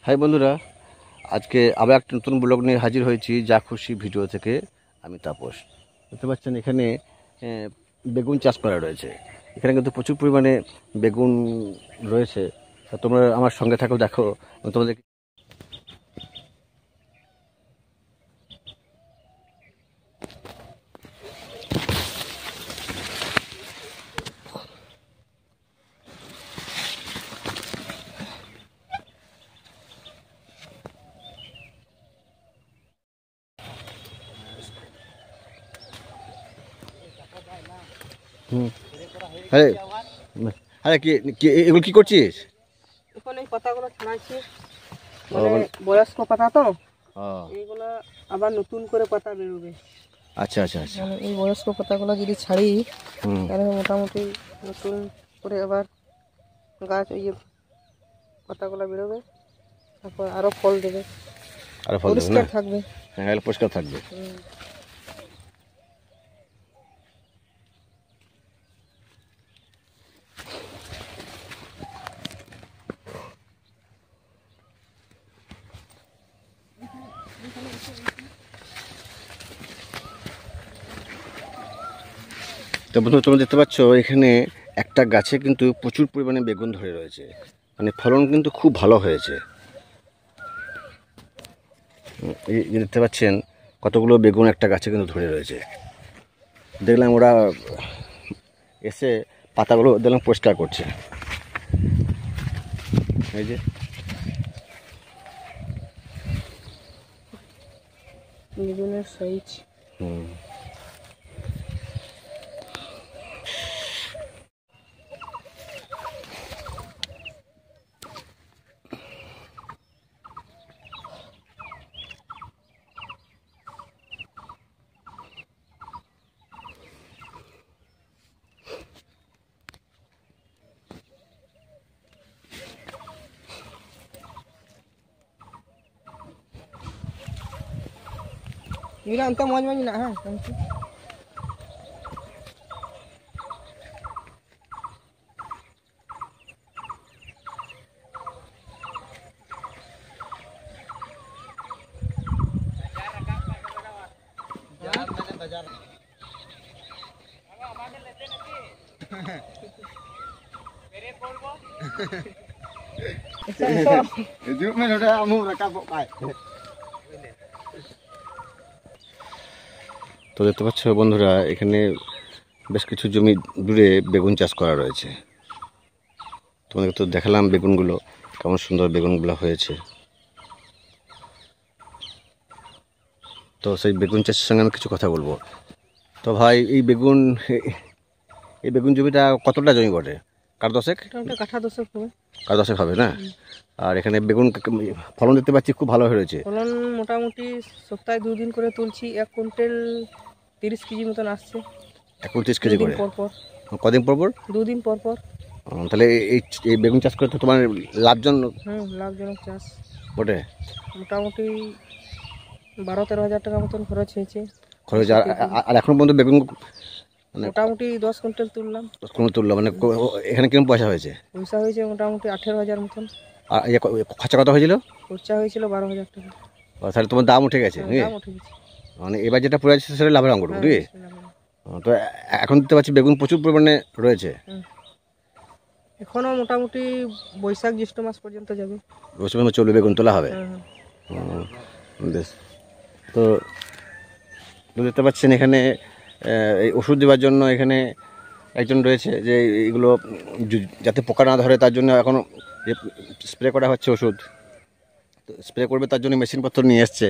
High বন্ধুরা, আজকে আবার একটা নতুন ব্লগ নিয়ে হাজির হয়েছি যা খুশি ভিডিও থেকে। আমি তাপস। দেখতে পাচ্ছেন এখানে বেগুন চাষ করা রয়েছে। এখানে কিন্তু প্রচুর পরিমাণে বেগুন রয়েছে। তা তোমরা আমার সঙ্গে থাকো, দেখো আমি তোমাদের। আরে আরে কি কি এগুলো কি করছিস? এখন এই পাতাগুলো ছাড়াইছি, মানে বয়স্ক পাতা তো এইগুলো আবার নতুন করে পাতা বেরোবে। আচ্ছা আচ্ছা আচ্ছা, মানে এই বয়স্ক পাতাগুলো যদি ছাড়ি তাহলে মোটামুটি নতুন করে আবার গাছ ইয়ে পাতাগুলো বেরোবে, তারপর আরো ফল দেবে, আরে ফল দেবে না? পরিষ্কার থাকবে। হ্যাঁ, পরিষ্কার থাকবে। তো বন্ধু, তোমরা দেখতে পাচ্ছ এখানে একটা গাছে কিন্তু প্রচুর পরিমাণে বেগুন ধরে রয়েছে, মানে ফলন কিন্তু খুব ভালো হয়েছে। এই যে দেখতে পাচ্ছেন কতগুলো বেগুন একটা গাছে কিন্তু ধরে রয়েছে। দেখলাম ওরা এসে পাতাগুলো দেখলাম পরিষ্কার করছে। এই যে বেগুনের size. Gila entah mau aja nak ha. Giúp mấy nó ra mua là cao bộ bài. তো দেখতে পাচ্ছ বন্ধুরা, এখানে বেশ কিছু জমি জুড়ে বেগুন চাষ করা রয়েছে। তোমাদেরকে তো দেখালাম বেগুনগুলো কেমন সুন্দর বেগুনগুলো হয়েছে। তো সেই বেগুন চাষের সঙ্গে আমি কিছু কথা বলবো। তো ভাই, এই বেগুন জমিটা কতটা জমি বটে? কার দশেক? কাঠা দশেক হবে। কার দশেক হবে না? আর এখানে বেগুন ফলন দেখতে পাচ্ছি খুব ভালো হয়েছে। ফলন মোটামুটি সপ্তাহে 2 দিন করে তুলছি, 1 কুইন্টাল 30 কেজি মতন আসছে। 31 কেজি করে? পর কদিন পর পর? 2 দিন পর পর। তাহলে এই বেগুন চাষ করে তো তোমার লাভজনক? লাভজনক চাষ বটে। মোটামুটি 12-13 হাজার টাকা মতন খরচ হয়েছে। আর এখন পর্যন্ত বেগুন মোটামুটি 10 কুইন্টাল তুললাম। 10 কুইন্টাল তুললাম, মানে এখানে কিরকম পয়সা হয়েছে? পয়সা হয়েছে মোটামুটি 18 হাজার মতন। আর খরচা কত হয়েছিল? খরচা হয়েছিল 12 হাজার টাকা। তাহলে তোমার দাম উঠে গেছে? দাম উঠে গেছে, মানে এবার যেটা পড়ে আছে সেটা লাভের অঙ্ক, বুঝলি? তো এখন দেখতে পাচ্ছি বেগুন প্রচুর পরিমাণে রয়েছে। এখনো মোটামুটি বৈশাখ জ্যৈষ্ঠ মাস পর্যন্ত যাবে। বৈশাখ মাসে চলবে, বেগুন তোলা হবে। বেশ। তো দেখতে পাচ্ছেন এখানে এই ওষুধ দেওয়ার জন্য এখানে একজন রয়েছে, যে এগুলো যাতে পোকা না ধরে তার জন্য এখন স্প্রে করা হচ্ছে ওষুধ। তো স্প্রে করবে তার জন্য মেশিনপত্র নিয়ে এসছে।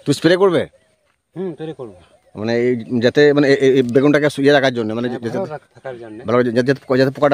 তুই স্প্রে করবে? তৈরি করবো, মানে এই যাতে মানে এই বেগুনটাকে শুয়ে রাখার জন্য, মানে থাকার জন্য, যাতে পোকা